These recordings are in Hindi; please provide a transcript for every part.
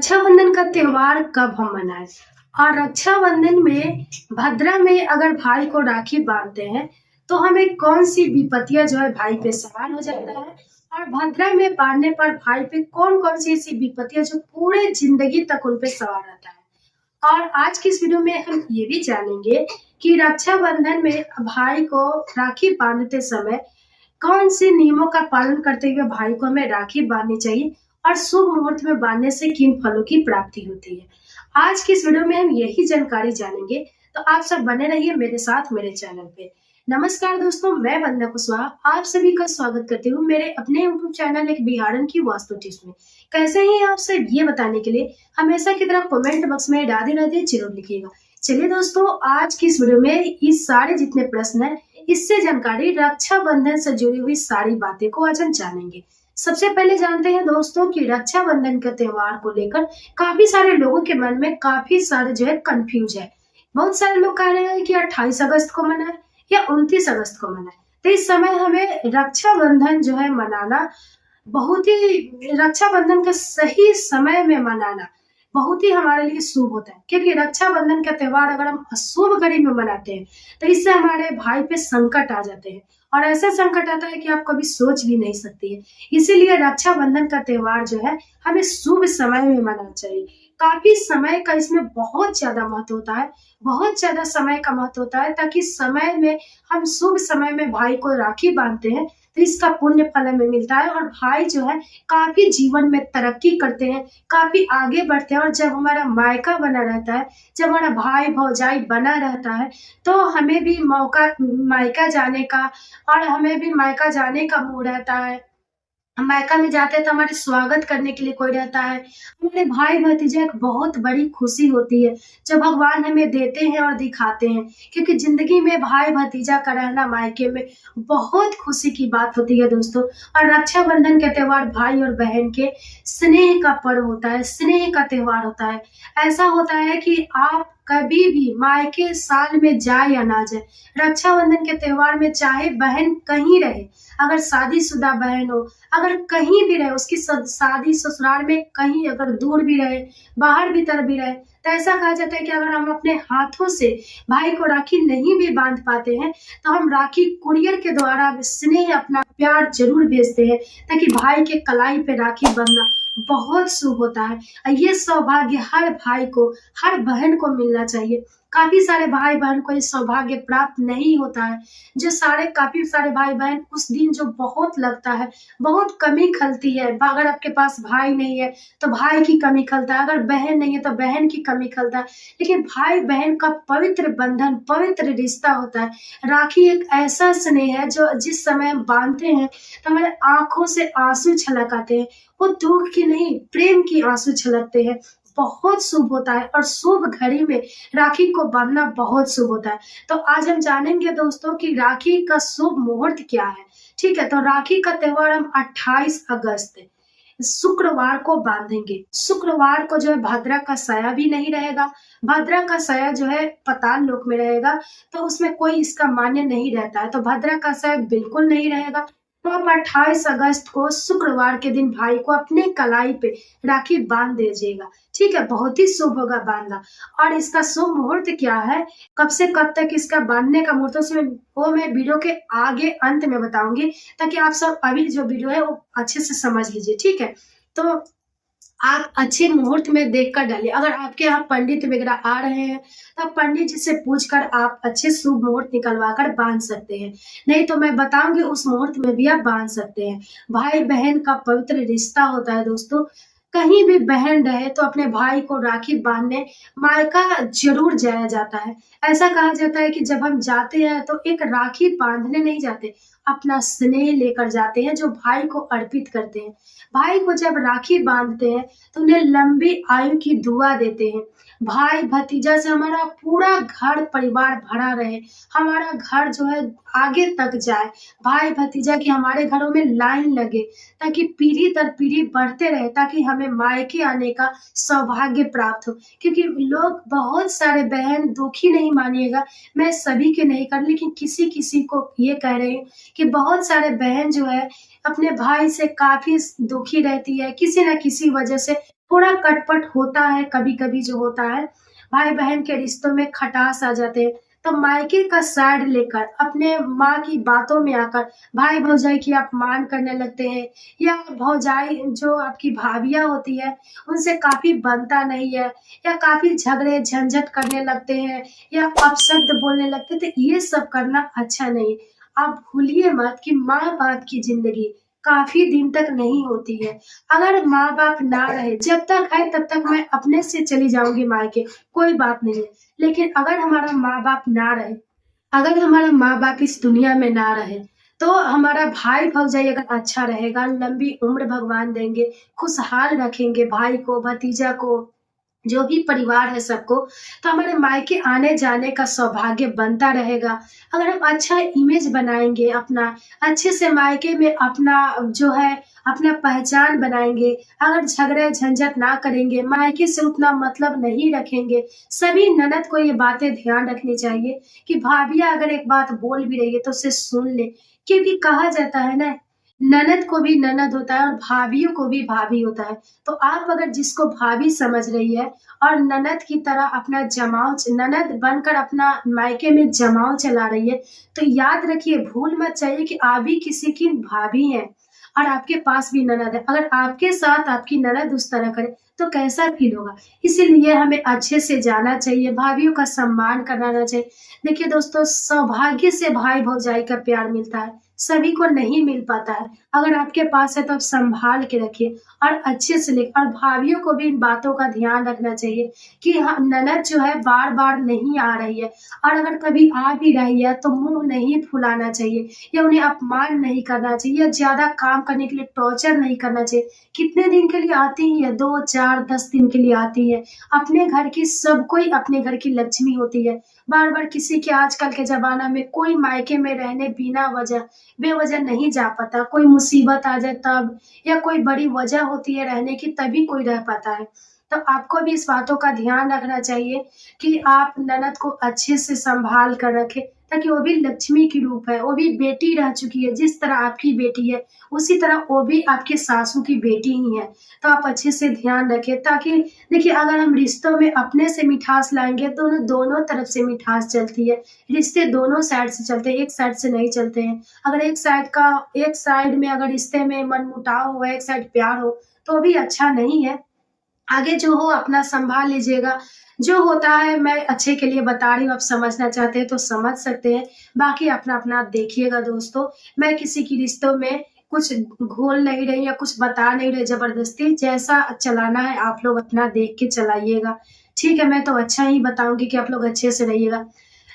रक्षाबंधन का त्योहार कब हम मनाएं। और रक्षाबंधन में भद्रा में अगर भाई को राखी बांधते हैं तो हमें कौन सी विपत्तियां जो है भाई पे सवार हो जाता है। और भद्रा में बांधने पर भाई पे कौन कौन सी ऐसी विपत्तियां जो पूरे जिंदगी तक उन पे सवार रहता है। और आज की इस वीडियो में हम ये भी जानेंगे कि रक्षाबंधन में भाई को राखी बांधते समय कौन से नियमों का पालन करते हुए भाई को हमें राखी बांधनी चाहिए और शुभ मुहूर्त में बांधने से किन फलों की प्राप्ति होती है। आज की इस वीडियो में हम यही जानकारी जानेंगे, तो आप सब बने रहिए मेरे साथ मेरे चैनल पे। नमस्कार दोस्तों, मैं वंदना कुशवाहा आप सभी का स्वागत करती हूँ मेरे अपने यूट्यूब चैनल एक बिहारन की वास्तु टिप्स में। कैसे ही आपसे ये बताने के लिए हमेशा की तरह कमेंट बॉक्स में राधे राधे जरूर लिखिएगा। चलिए दोस्तों, आज की इस वीडियो में इस सारे जितने प्रश्न है इससे जानकारी रक्षाबंधन से जुड़ी हुई सारी बातें को आज हम जानेंगे। सबसे पहले जानते हैं दोस्तों कि रक्षाबंधन के त्योहार को लेकर काफी सारे लोगों के मन में काफी सारे जो है कंफ्यूज है। बहुत सारे लोग कह रहे हैं कि 28 अगस्त को मनाए या 29 अगस्त को मनाए। तो इस समय हमें रक्षाबंधन जो है मनाना बहुत ही रक्षाबंधन का सही समय में मनाना बहुत ही हमारे लिए शुभ होता है, क्योंकि रक्षाबंधन का त्योहार अगर हम अशुभ घड़ी में मनाते हैं तो इससे हमारे भाई पे संकट आ जाते हैं और ऐसा संकट आता है कि आप कभी सोच भी नहीं सकती है। इसीलिए रक्षाबंधन का त्योहार जो है हमें शुभ समय में मनाना चाहिए। काफी समय का इसमें बहुत ज्यादा महत्व होता है, बहुत ज्यादा समय का महत्व होता है, ताकि समय में हम शुभ समय में भाई को राखी बांधते हैं तो इसका पुण्य फल हमें मिलता है और भाई जो है काफी जीवन में तरक्की करते हैं, काफी आगे बढ़ते हैं। और जब हमारा मायका बना रहता है, जब हमारा भाई भौजाई बना रहता है, तो हमें भी मौका मायका जाने का और हमें भी मायका जाने का मूड रहता है। हम मायका में जाते हैं तो हमारे स्वागत करने के लिए कोई रहता है। हमारे भाई भतीजा एक बहुत बड़ी खुशी होती है जो भगवान हमें देते हैं और दिखाते हैं, क्योंकि जिंदगी में भाई भतीजा का रहना मायके में बहुत खुशी की बात होती है दोस्तों। और रक्षाबंधन का त्योहार भाई और बहन के स्नेह का पर्व होता है, स्नेह का त्योहार होता है। ऐसा होता है कि आप कभी भी मायके साल में जाए या ना जाए, रक्षाबंधन के त्योहार में चाहे बहन कहीं रहे, अगर शादीशुदा बहन हो, अगर कहीं भी रहे, उसकी शादी ससुराल में कहीं अगर दूर भी रहे, बाहर भीतर भी रहे, तो ऐसा कहा जाता है कि अगर हम अपने हाथों से भाई को राखी नहीं भी बांध पाते हैं तो हम राखी कुरियर के द्वारा स्नेह अपना प्यार जरूर भेजते हैं, ताकि भाई के कलाई पे राखी बंधना बहुत शुभ होता है। ये सौभाग्य हर भाई को, हर बहन को मिलना चाहिए। काफी सारे भाई बहन को ये सौभाग्य प्राप्त नहीं होता है। काफी सारे भाई बहन उस दिन जो बहुत लगता है, बहुत कमी खलती है। अगर आपके पास भाई नहीं है तो भाई की कमी खलता है, अगर बहन नहीं है तो बहन की कमी खलता है। लेकिन भाई बहन का पवित्र बंधन, पवित्र रिश्ता होता है। राखी एक ऐसा स्नेह है जो जिस समय हम बांधते हैं तो हमारे आंखों से आंसू छलक आते हैं। वो दुख की नहीं, प्रेम की आंसू छलकते हैं। बहुत शुभ होता है और शुभ घड़ी में राखी को बांधना बहुत शुभ होता है। तो आज हम जानेंगे दोस्तों कि राखी का शुभ मुहूर्त क्या है। ठीक है, तो राखी का त्योहार हम 28 अगस्त शुक्रवार को बांधेंगे। शुक्रवार को जो है भद्रा का साया भी नहीं रहेगा। भद्रा का साया जो है पाताल लोक में रहेगा, तो उसमें कोई इसका मान्य नहीं रहता है। तो भद्रा का साया बिल्कुल नहीं रहेगा। तो आप 28 अगस्त को शुक्रवार के दिन भाई को अपने कलाई पे राखी बांध दीजिएगा। ठीक है, बहुत ही शुभ होगा बांधना। और इसका शुभ मुहूर्त क्या है, कब से कब तक इसका बांधने का मुहूर्त, उसमें वो मैं वीडियो के आगे अंत में बताऊंगी, ताकि आप सब अभी जो वीडियो है वो अच्छे से समझ लीजिए। ठीक है, तो आप अच्छे मुहूर्त में देखकर डालिए। अगर आपके यहाँ पंडित वगैरह आ रहे हैं तो आप पंडित जी से पूछकर आप अच्छे शुभ मुहूर्त निकलवा कर बांध सकते हैं। नहीं तो मैं बताऊंगी उस मुहूर्त में भी आप बांध सकते हैं। भाई बहन का पवित्र रिश्ता होता है दोस्तों। कहीं भी बहन रहे तो अपने भाई को राखी बांधने मायका जरूर जाया जाता है। ऐसा कहा जाता है कि जब हम जाते हैं तो एक राखी बांधने नहीं जाते, अपना स्नेह लेकर जाते हैं जो भाई को अर्पित करते हैं। भाई को जब राखी बांधते हैं तो उन्हें लंबी आयु की दुआ देते हैं। भाई भतीजा से हमारा पूरा घर परिवार भरा रहे, हमारा घर जो है आगे तक जाए, भाई भतीजा की हमारे घरों में लाइन लगे, ताकि पीढ़ी दर पीढ़ी बढ़ते रहे, ताकि हमें मायके आने का सौभाग्य प्राप्त हो। क्योंकि लोग बहुत सारे बहन दुखी नहीं मानिएगा, मैं सभी के नहीं कर, लेकिन किसी किसी को ये कह रही हूँ कि बहुत सारे बहन जो है अपने भाई से काफी दुखी रहती है, किसी न किसी वजह से थोड़ा कटपट होता है, कभी-कभी जो होता है, भाई-बहन के रिश्तों में खटास आ जाते हैं, तो मायके का साइड लेकर अपने माँ की बातों में आकर भाई-भौजाई की अपमान करने लगते हैं या भौजाई जो आपकी भाभियाँ होती है, उनसे काफ़ी बनता नहीं है या काफ़ी झगड़े झंझट करने लगते हैं या अपशब्द बोलने लगते हैं, तो ये सब करना अच्छा नहीं है। आप भूलिए मत कि माँ-बाप की ज़िंदगी काफ़ी दिन तक नहीं होती है। अगर माँ-बाप ना रहे, जब तक है तब तक मैं अपने से चली जाऊँगी मायके, कोई बात नहीं है। लेकिन अगर हमारा माँ-बाप ना रहे, अगर हमारा माँ-बाप इस दुनिया में ना रहे, तो हमारा भाई-भौजाई अगर अच्छा रहेगा, लंबी उम्र भगवान देंगे, खुशहाल रखेंगे भाई को, भतीजा को, जो भी परिवार है सबको, तो हमारे मायके आने-जाने का सौभाग्य बनता रहेगा। अगर हम अच्छा इमेज बनाएँगे अपना, अच्छे से मायके में अपना जो है, अपना पहचान बनाएँगे, अगर झगड़े-झंझट ना करेंगे, मायके से उतना मतलब नहीं रखेंगे, सभी ननद को ये बातें ध्यान रखनी चाहिए कि भाभियाँ अगर एक बात बोल भी रही है, तो उसे सुन ले। क्योंकि कहा जाता है ना, ननद को भी ननद होता है और भाभियों को भी भाभी होता है। तो आप अगर जिसको भाभी समझ रही है और ननद की तरह अपना जमाव ननद बनकर अपना मायके में जमाव चला रही है, तो याद रखिए, भूल मत जाइए कि आप भी किसी की भाभी हैं और आपके पास भी ननद है। अगर आपके साथ आपकी ननद उस तरह करे, तो कैसा फ़ील होगा? इसीलिए हमें अच्छे से जाना चाहिए, भाभियों का सम्मान कराना चाहिए। देखिए दोस्तों, सौभाग्य से भाई-भौजाई का प्यार मिलता है, सभी को नहीं मिल पाता है। अगर आपके पास है तो आप सँभाल के रखिए और अच्छे से और भाभियों को भी इन बातों का ध्यान रखना चाहिए कि ननद जो है बार-बार नहीं आ रही है और अगर कभी आ भी रही है तो मुँह नहीं फुलाना चाहिए या उन्हें अपमान नहीं करना चाहिए या ज़्यादा काम करने के लिए टॉर्चर नहीं करना चाहिए। कितने दिन के लिए आती ही है, 2, 4, 10 दिन के लिए आती है। अपने घर की सब कोई अपने घर की लक्ष्मी होती है। बार-बार किसी के आजकल के ज़माना में कोई मायके में रहने बिना वजह बेवजह नहीं जा पाता, कोई मुसीबत आ जाए तब या कोई बड़ी वजह होती है रहने की तभी कोई रह पाता है। तो आपको भी इस बातों का ध्यान रखना चाहिए कि आप ननद को अच्छे से सँभाल कर रखें, ताकि वो भी लक्ष्मी की रूप है, वो भी बेटी रह चुकी है, जिस तरह आपकी बेटी है, उसी तरह वो भी आपके सासू की बेटी ही है। तो आप अच्छे से ध्यान रखें ताकि देखिए, अगर हम रिश्तों में अपने से मिठास लाएँगे तो ना दोनों तरफ से मिठास चलती है। रिश्ते दोनों साइड से चलते हैं, एक साइड से नहीं चलते हैं। अगर एक साइड में अगर रिश्ते में मनमुटाव हो, एक साइड प्यार हो, तो भी अच्छा नहीं है। आगे जो हो अपना सँभाल लीजिएगा। जो होता है मैं अच्छे के लिए बता रही हूँ, आप समझना चाहते हैं तो समझ सकते हैं। बाकी अपना-अपना देखिएगा दोस्तों। मैं किसी की रिश्तों में कुछ घोल नहीं रही या कुछ बता नहीं रही ज़बरदस्ती। जैसा चलाना है आप लोग अपना देख के चलाइएगा। ठीक है, मैं तो अच्छा ही बताऊँगी कि आप लोग अच्छे से रहिएगा।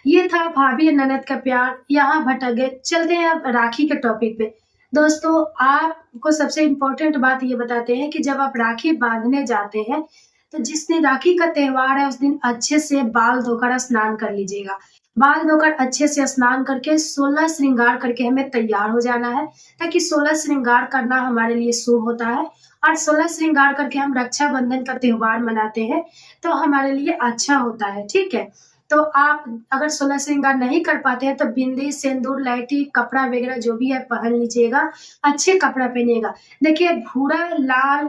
ये था भाभी और ननद का प्यार, यहाँ भटक गए। चलते हैं अब राखी के टॉपिक पे। दोस्तों, आपको सबसे इम्पोर्टेंट बात ये बताते हैं कि जब आप राखी बाँधने जाते हैं, तो जिस दिन राखी का त्योहार है, उस दिन अच्छे से बाल धोकर स्नान कर लीजिएगा। बाल धोकर अच्छे से स्नान करके 16 श्रृंगार करके हमें तैयार हो जाना है, ताकि 16 श्रृंगार करना हमारे लिए शुभ होता है और 16 श्रृंगार करके हम रक्षाबंधन का त्योहार मनाते हैं, तो हमारे लिए अच्छा होता है, ठीक है? तो आप अगर 16 श्रृंगार नहीं कर पाते हैं तो बिंदी, सिंदूर, लहठी, कपड़ा वगैरह जो भी है पहन लीजिएगा, अच्छे कपड़ा पहनिएगा। देखिए भूरा, लाल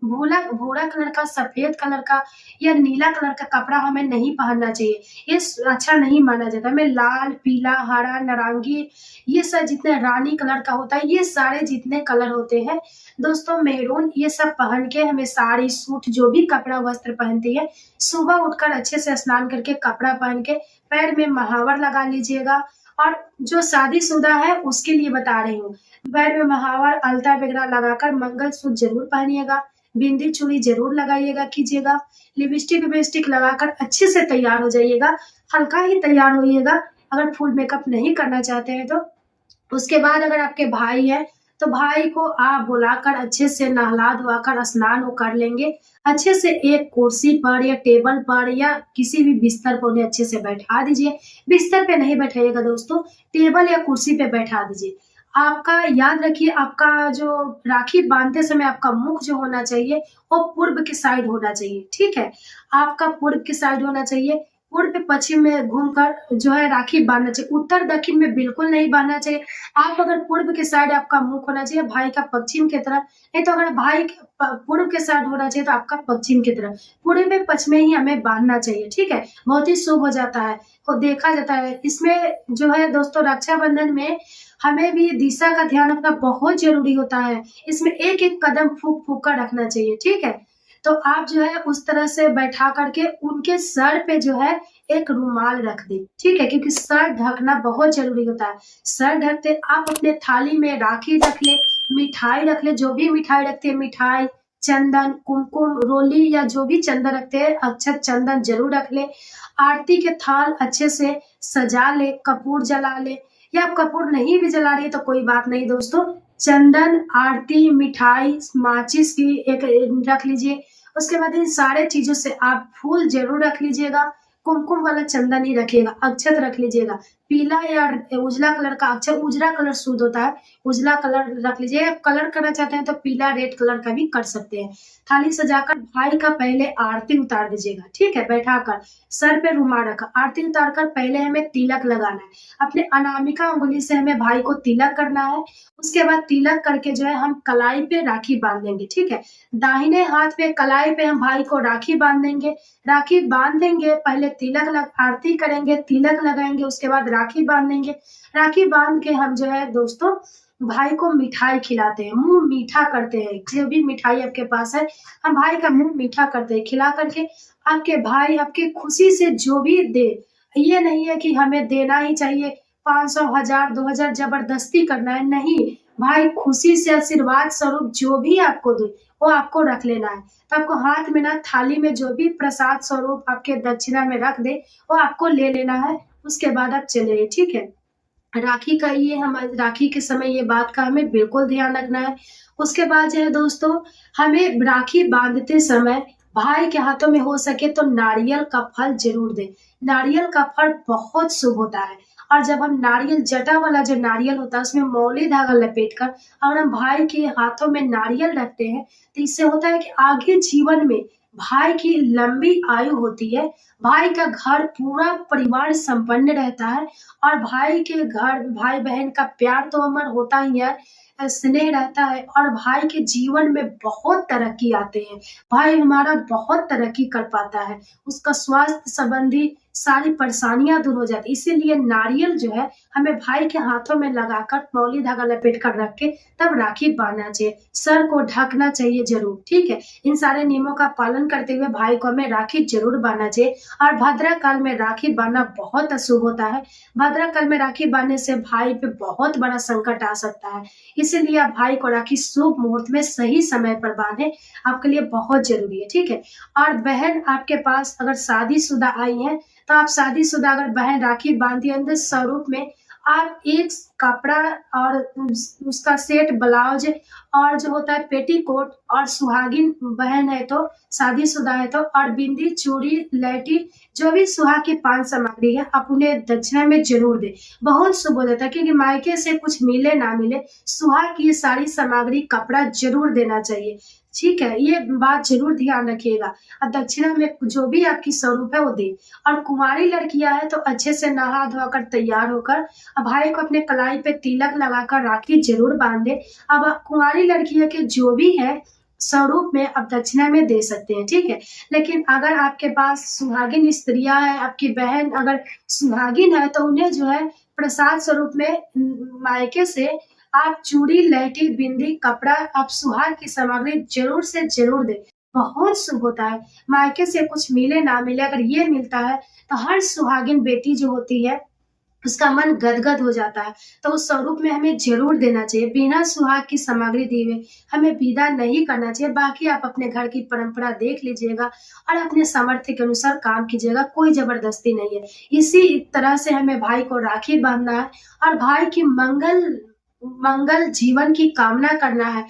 भूरा कलर का, सफ़ेद कलर का या नीला कलर का कपड़ा हमें नहीं पहनना चाहिए, ये अच्छा नहीं माना जाता। हमें लाल, पीला, हरा, नारंगी, ये सब जितने रानी कलर का होता है, ये सारे जितने कलर होते हैं दोस्तों, मैरून, ये सब पहन के हमें साड़ी, सूट जो भी कपड़ा वस्त्र पहनती है, सुबह उठकर अच्छे से स्नान करके कपड़ा पहन के पैर में महावर लगा लीजिएगा और जो शादीशुदा है उसके लिए बता रही हूँ। पैर में महावर, अलता वगैरह लगाकर मंगलसूत्र ज़रूर पहनिएगा, बिंदी चूड़ी ज़रूर लगाइएगा कीजिएगा, लिपस्टिक-विपस्टिक लगाकर अच्छे से तैयार हो जाइएगा, हल्का ही तैयार होइएगा, अगर फुल मेकअप नहीं करना चाहते हैं तो। उसके बाद अगर आपके भाई हैं, तो भाई को आप बुलाकर अच्छे से नहला-धुलाकर स्नान वो कर लेंगे। अच्छे से एक कुर्सी पर या टेबल पर या किसी भी बिस्तर पर उन्हें अच्छे से बैठा दीजिए। बिस्तर पे नहीं बैठाइएगा दोस्तों, टेबल या कुर्सी पे बैठा दीजिए। आपका याद रखिए, आपका जो राखी बाँधते समय आपका मुख जो होना चाहिए, वो पूर्व की साइड होना चाहिए, ठीक है? आपका पूर्व की साइड होना चाहिए। पूर्व पश्चिम में घूमकर जो है राखी बाँधना चाहिए, उत्तर दक्षिण में बिल्कुल नहीं बाँधना चाहिए। आप अगर पूर्व के साइड आपका मुख होना चाहिए, भाई का पश्चिम की तरफ, नहीं तो अगर भाई के पूर्व के साइड होना चाहिए तो आपका पश्चिम की तरफ। पूर्व में पश्चिम में ही हमें बाँधना चाहिए, ठीक है? बहुत ही शुभ हो जाता है, तो देखा जाता है। इसमें जो है दोस्तों रक्षाबंधन में हमें भी दिशा का ध्यान रखना बहुत ज़रूरी होता है। इसमें एक-एक कदम फूँक-फूँक कर रखना चाहिए, ठीक है? तो आप जो है उस तरह से बैठा करके उनके सर पे जो है एक रुमाल रख दें, ठीक है? क्योंकि सर ढकना बहुत ज़रूरी होता है। सर ढकते आप अपने थाली में राखी रख लें, मिठाई रख लें, जो भी मिठाई रखते हैं, मिठाई, चंदन, कुमकुम, रोली या जो भी चंदन रखते हैं, अक्षत चंदन ज़रूर रख लें। आरती के थाल अच्छे से सजा लें, कपूर जला लें या आप कपूर नहीं भी जला रही है तो कोई बात नहीं दोस्तों, चंदन, आरती, मिठाई, माचिस की एक रख लीजिए। उसके बाद इन सारे चीज़ों से आप फूल ज़रूर रख लीजिएगा, कुमकुम वाला चंदन ही रखिएगा, अक्षत रख लीजिएगा। पीला या उजला कलर का अक्षत, उजला कलर शुद्ध होता है, उजला कलर रख लीजिए। आप कलर करना चाहते हैं तो पीला, रेड कलर का भी कर सकते हैं। थाली सजाकर भाई का पहले आरती उतार दीजिएगा, ठीक है? बैठाकर, सर पे रुमाल रखा, आरती उतार कर पहले हमें तिलक लगाना है। अपने अनामिका उँगली से हमें भाई को तिलक करना है। उसके बाद तिलक करके जो है हम कलाई पे राखी बाँध देंगे, ठीक है? दाहिने हाथ पे कलाई पे हम भाई को राखी बाँध देंगे। राखी बाँध देंगे, पहले तिलक लग आरती करेंगे, तिलक लगाएँगे, उसके बाद राखी बाँध देंगे। राखी बाँध के हम जो है दोस्तों भाई को मिठाई खिलाते हैं, मुँह मीठा करते हैं। जो भी मिठाई आपके पास है, हम भाई का मुँह मीठा करते हैं। खिला कर के आपके भाई आपकी खुशी से जो भी दे, ये नहीं है कि हमें देना ही चाहिए 500, 1000, 2000 ज़बरदस्ती करना है, नहीं। भाई खुशी से आशीर्वाद स्वरूप जो भी आपको दे, वो आपको रख लेना है। तो आपको हाथ में ना थाली में जो भी प्रसाद स्वरूप आपके दक्षिणा में रख दे, वो आपको ले लेना है, उसके बाद आप चले, ठीक है? राखी के समय ये बात का हमें बिल्कुल ध्यान रखना है। उसके बाद जो है दोस्तों, हमें राखी बाँधते समय भाई के हाथों में हो सके तो नारियल का फल ज़रूर दें। नारियल का फल बहुत शुभ होता है और जब हम नारियल जटा वाला जो नारियल होता है उसमें मौली धागा लपेट कर और हम भाई के हाथों में नारियल रखते हैं, तो इससे होता है कि आगे जीवन में भाई की लंबी आयु होती है, भाई का घर पूरा परिवार संपन्न रहता है और भाई के घर भाई-बहन का प्यार तो अमर होता ही है, स्नेह रहता है और भाई के जीवन में बहुत तरक्की आते हैं। भाई हमारा बहुत तरक्की कर पाता है, उसका स्वास्थ्य संबंधी सारी परेशानियाँ दूर हो जाती हैं। इसीलिए नारियल जो है हमें भाई के हाथों में लगाकर मौली धागा लपेट कर रख के तब राखी बाँधना चाहिए। सर को ढकना चाहिए ज़रूर, ठीक है? इन सारे नियमों का पालन करते हुए भाई को हमें राखी ज़रूर बाँधना चाहिए और भद्रा काल में राखी बाँधना बहुत अशुभ होता है। भद्रा काल में राखी बाँधने से भाई पे बहुत बड़ा संकट आ सकता है। इसीलिए आप भाई को राखी शुभ मुहूर्त में सही समय पर बाँधें, आपके लिए बहुत ज़रूरी है, ठीक है? और बहन आपके पास अगर शादीशुदा आई हैं, तो आप शादीशुदा अगर बहन राखी बाँधती हैं तो स्वरूप में आप एक कपड़ा और उसका सेट ब्लाउज़ और जो होता है पेटीकोट और सुहागिन बहन है तो शादीशुदा है तो और बिंदी, चूड़ी, लहठी जो भी सुहाग की पान सामग्री है आप उन्हें दक्षिणा में ज़रूर दें। बहुत शुभ हो जाता है क्योंकि मायके से कुछ मिले ना मिले, सुहाग की ये सारी सामग्री कपड़ा ज़रूर देना चाहिए। ठीक है? ये बात ज़रूर ध्यान रखिएगा और दक्षिणा में जो भी आपकी स्वरूप है वो दें। और कुँवारी लड़कियाँ हैं तो अच्छे से नहा-धोआ कर तैयार होकर भाई को अपने कलाई पे तिलक लगाकर राखी ज़रूर बाँध दें। अब कुँवारी लड़कियों के जो भी है स्वरूप में आप दक्षिणा में दे सकते हैं, ठीक है? लेकिन अगर आपके पास सुहागिन स्त्रियाँ हैं, आपकी बहन अगर सुहागिन है तो उन्हें जो है प्रसाद स्वरूप में मायके से आप चूड़ी, लहठी, बिंदी, कपड़ा आप सुहाग की सामग्री ज़रूर से ज़रूर दें। बहुत शुभ होता है। मायके से कुछ मिले ना मिले अगर ये मिलता है तो हर सुहागिन बेटी जो होती है उसका मन गदगद हो जाता है। तो उस स्वरूप में हमें ज़रूर देना चाहिए। बिना सुहाग की सामग्री दिए हुए हमें विदा नहीं करना चाहिए। बाकी आप अपने घर की परंपरा देख लीजिएगा और अपने सामर्थ्य के अनुसार काम कीजिएगा, कोई ज़बरदस्ती नहीं है। इसी तरह से हमें भाई को राखी बाँधना है और भाई की मंगल मंगल जीवन की कामना करना है,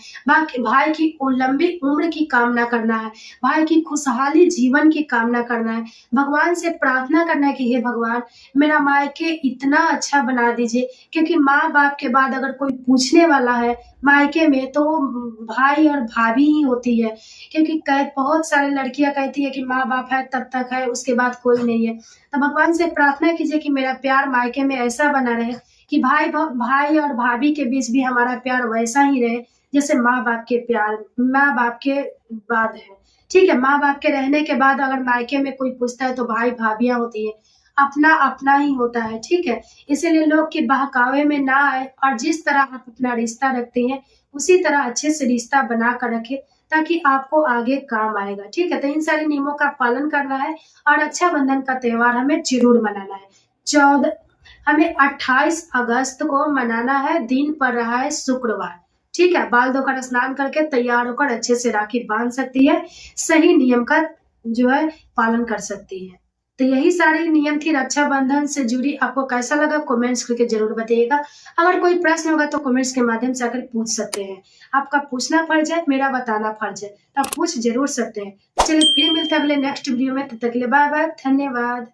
भाई की लंबी उम्र की कामना करना है, भाई की खुशहाली जीवन की कामना करना है, भगवान से प्रार्थना करना है कि हे भगवान मेरा मायके इतना अच्छा बना दीजिए, क्योंकि माँ-बाप के बाद अगर कोई पूछने वाला है मायके में तो वो भाई और भाभी ही होती है। क्योंकि कै बहुत सारी लड़कियाँ कहती है कि माँ-बाप है तब तक है, उसके बाद कोई नहीं है। तो भगवान से प्रार्थना कीजिए कि मेरा प्यार मायके में ऐसा बना रहे कि भाई और भाभी के बीच भी हमारा प्यार वैसा ही रहे जैसे माँ-बाप के बाद है। ठीक है? माँ-बाप के रहने के बाद अगर मायके में कोई पूछता है तो भाई-भाभियाँ होती हैं। अपना-अपना ही होता है, ठीक है? इसीलिए लोग के बहकावे में ना आए और जिस तरह आप अपना रिश्ता रखते हैं, उसी तरह अच्छे से रिश्ता बना कर रखें, ताकि आपको आगे काम आएगा, ठीक है? तो इन सारे नियमों का पालन करना है और रक्षाबंधन का त्योहार हमें ज़रूर मनाना है। 14 हमें 28 अगस्त को मनाना है, दिन पड़ रहा है शुक्रवार, ठीक है? बाल धोकर स्नान करके तैयार होकर अच्छे से राखी बाँध सकती है, सही नियम का जो है पालन कर सकती है। तो यही सारे नियम थी रक्षाबंधन से जुड़ी। आपको कैसा लगा कमेंट्स करके ज़रूर बताइएगा। अगर कोई प्रश्न होगा तो कमेंट्स के माध्यम से आकर पूछ सकते हैं। आपका पूछना फ़र्ज़ है, मेरा बताना फ़र्ज़ है, तो आप पूछ ज़रूर सकते हैं। चलिए फिर मिलते हैं अगले नेक्स्ट वीडियो में, तब तक के लिए बाय-बाय, धन्यवाद।